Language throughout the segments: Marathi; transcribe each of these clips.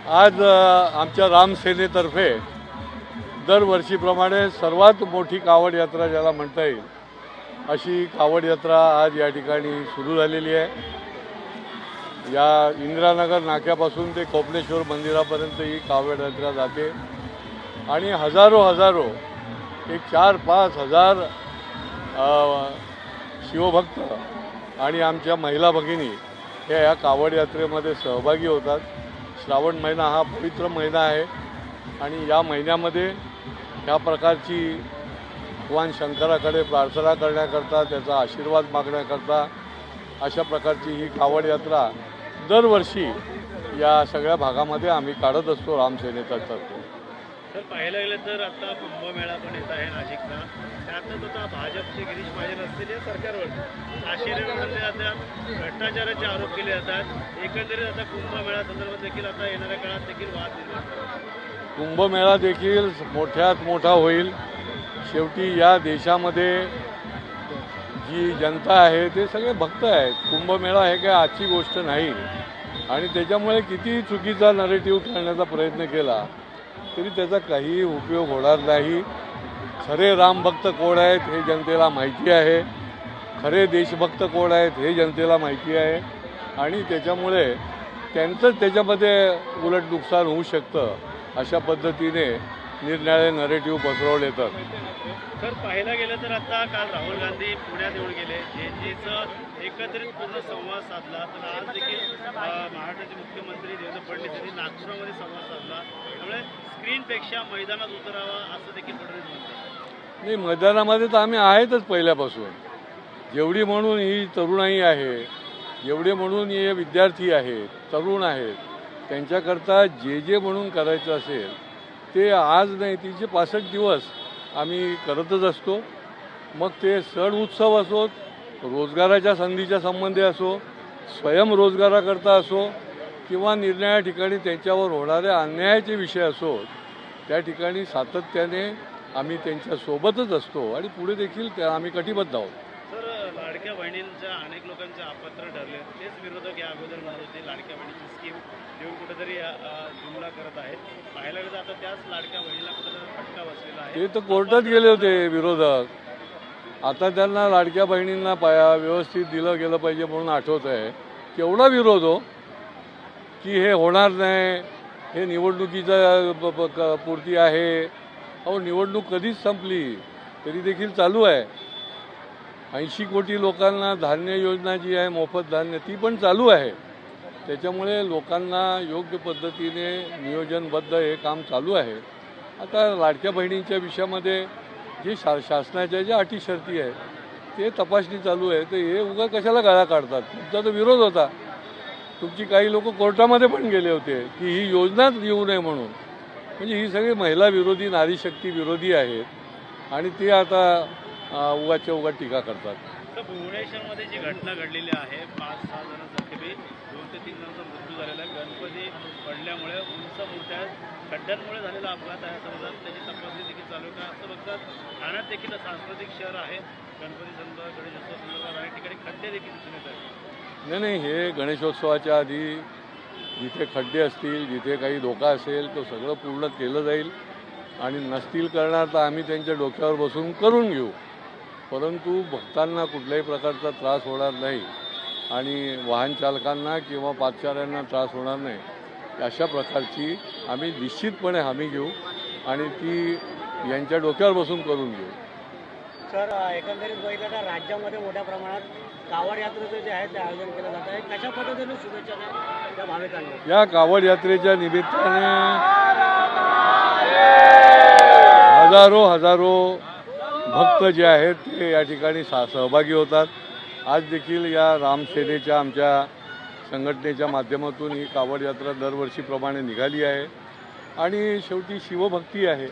आज आमच्या रामसेनेतर्फे दरवर्षीप्रमाणे सर्वात मोठी कावड यात्रा ज्याला म्हणता येईल अशी कावड यात्रा आज या ठिकाणी सुरू झालेली आहे। या इंदिरानगर नाक्यापासून ते कोपलेश्वर मंदिरापर्यंत ही कावड यात्रा जाते आणि हजारो एक 4-5 हजार शिवभक्त आणि आमच्या महिला भगिनी हे या कावड यात्रेमध्ये सहभागी होतात। श्रावण महिना हा पवित्र महिना आहे आणि या महिन्यामध्ये या प्रकारची भगवान शंकराकडे प्रार्थना करण्याकरता, त्याचा आशीर्वाद मागण्याकरता अशा प्रकारची ही कावड यात्रा दरवर्षी या सगळ्या भागामध्ये आम्ही काढत असतो रामसेनेतर्फे। तर पाहायला गेलं तर आता कुंभमेळा पण येत आहे नाशिकचा, त्यातच आता भाजपचे गिरीश महाजन असतील या सरकारवर आश्चर्यमध्ये आता भ्रष्टाचाराचे आरोप केले जातात। एकंदरीत आता कुंभमेळा संदर्भात देखील आता येणाऱ्या काळात देखील वाद निर्माण होईल। कुंभमेळा देखील मोठ्यात मोठा होईल। शेवटी या देशामध्ये जी जनता आहे ते सगळे भक्त आहेत। कुंभमेळा हे काय आजची गोष्ट नाही आणि त्याच्यामुळे किती चुकीचा नरेटिव्ह करण्याचा प्रयत्न केला तरी त्याचा काही उपयोग होणार नाही। खरे रामभक्त कोण आहेत हे जनतेला माहिती आहे, खरे देशभक्त कोण आहेत हे जनतेला माहिती आहे आणि त्याच्यामुळे त्यांचंच त्याच्यामध्ये उलट नुकसान होऊ शकतं। अशा पद्धतीने निरनिराळे नरेटिव्ह पसरवले तर तर पाहायला गेलं तर आता काल राहुल गांधी पुण्यात येऊन गेले, जेचं एकत्रित पूर्ण संवाद साधला। तर आज देखील महाराष्ट्राचे मुख्यमंत्री देवेंद्र फडणवीस यांनी नागपुरामध्ये संवाद साधला। त्यामुळे स्क्रीनपेक्षा मैदानात उतरावा असं देखील फडणवीस म्हणतात। नाही, मैदानामध्ये तर आम्ही आहेतच पहिल्यापासून। जेवढी म्हणून ही तरुणाई आहे, जेवढे म्हणून हे विद्यार्थी आहेत, तरुण आहेत, त्यांच्याकरता जे म्हणून करायचं असेल ते आज नाही 365 दिवस आम्ही करतच असतो। मग ते सण उत्सव असोत, रोजगाराच्या संधीच्या संबंधी असो, स्वयंरोजगाराकरता असो किंवा निरनिराळ्या ठिकाणी त्यांच्यावर होणारे अन्यायाचे विषय असोत, त्या ठिकाणी सातत्याने आम्ही त्यांच्यासोबतच असतो आणि पुढे देखील आम्ही कटिबद्ध आहोत। तर लाडक्या बहिणींच्या अनेक लोकांचे अपात्र ठरले, तेच विरोधक या अगोदर म्हणत होते लाडक्या बहिणीची स्कीम देऊन कुठेतरी जुमला करत आहेत। पाहायला गेलं आता त्याच लाडक्या बहिणीला कुठेतरी फटका बसलेला आहे। ते तर कोर्टात गेले होते विरोधक। आता त्यांना लाडक्या बहिणींना व्यवस्थित दिलं गेलं पाहिजे म्हणून आठवत आहे। केवढा विरोध हो की हे होणार नाही, हे निवडणुकीचा पूर्ती आहे। अहो, निवडणूक कधीच संपली तरी देखील चालू आहे। 80 कोटी लोकांना धान्य योजना जी आहे मोफत धान्य ती पण चालू आहे। त्याच्यामुळे लोकांना योग्य पद्धतीने नियोजनबद्ध हे काम चालू आहे। आता लाडक्या बहिणींच्या विषयामध्ये जे शासनाच्या ज्या अटी शर्ती आहेत ते तपासणी चालू आहे। तर हे उगा कशाला गळा काढतात? तुमचा तर विरोध होता, तुमची काही लोक कोर्टामध्ये पण गेले होते की ही योजनाच येऊ नये म्हणून। म्हणजे ही सगळी महिला विरोधी, नारीशक्ती विरोधी आहेत आणि ते आता उगाच्या उगा टीका करतात। तर भुवनेश्वरमध्ये जी घटना घडलेली आहे, 5-6 जण जखमी, 2 ते 3 जणांचा मृत्यू झालेला आहे। गणपती पडल्यामुळे उंच मोठ्या खड्ड्यांमुळे झालेला अपघात आहे असं म्हणतात। त्याची तपासणी देखील चालू आहे का असं बघतात। ठाण्यात देखील सांस्कृतिक शहर आहे, गणपती संदर्भात गणेशोत्सव संदर्भात अनेक ठिकाणी खड्डे देखील दिसून येत आहेत। नाही, हे गणेशोत्सवाच्या आधी जिथे खड्डे असतील, जिथे काही धोका असेल तो सगळं पूर्ण केलं जाईल आणि नसतील करणार तर आम्ही त्यांच्या डोक्यावर बसून करून घेऊ, परंतु भक्तांना कुठल्याही प्रकारचा त्रास होणार नाही आणि वाहन चालकांना किंवा पादचाऱ्यांना त्रास होणार नाही अशा प्रकारची आम्ही निश्चितपणे हमी घेऊ आणि ती यांच्या डोक्यावर बसून करून घेऊ। सर, एकंदरीत बघितलं तर राज्यामध्ये मोठ्या प्रमाणात कावड यात्रेचं जे आहे ते आयोजन केलं जात आहे। कशा पद्धतीने शुभेच्छा द्या त्या भाविकांना? या कावड यात्रेच्या निमित्ताने हजारो भक्त जे आहेत ते या ठिकाणी सहभागी होतात। आज देखील या रामसेनेच्या आमच्या संघटनेच्या माध्यमातून ही कावड यात्रा दरवर्षीप्रमाणे निघाली आहे आणि शेवटी शिवभक्ती आहे।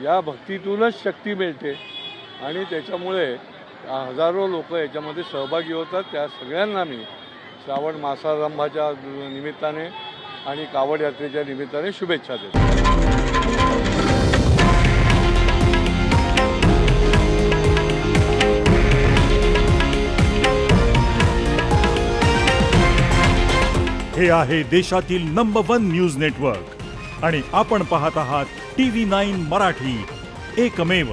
या भक्तीतूनच शक्ती मिळते आणि त्याच्यामुळे हजारो लोक याच्यामध्ये सहभागी होतात। त्या सगळ्यांना मी श्रावण मासारंभाच्या निमित्ताने आणि कावड यात्रेच्या निमित्ताने शुभेच्छा देतो। हे आहे देशातील नंबर 1 न्यूज नेटवर्क आणि आपण पाहत आहात TV9 मराठी, एकमेव.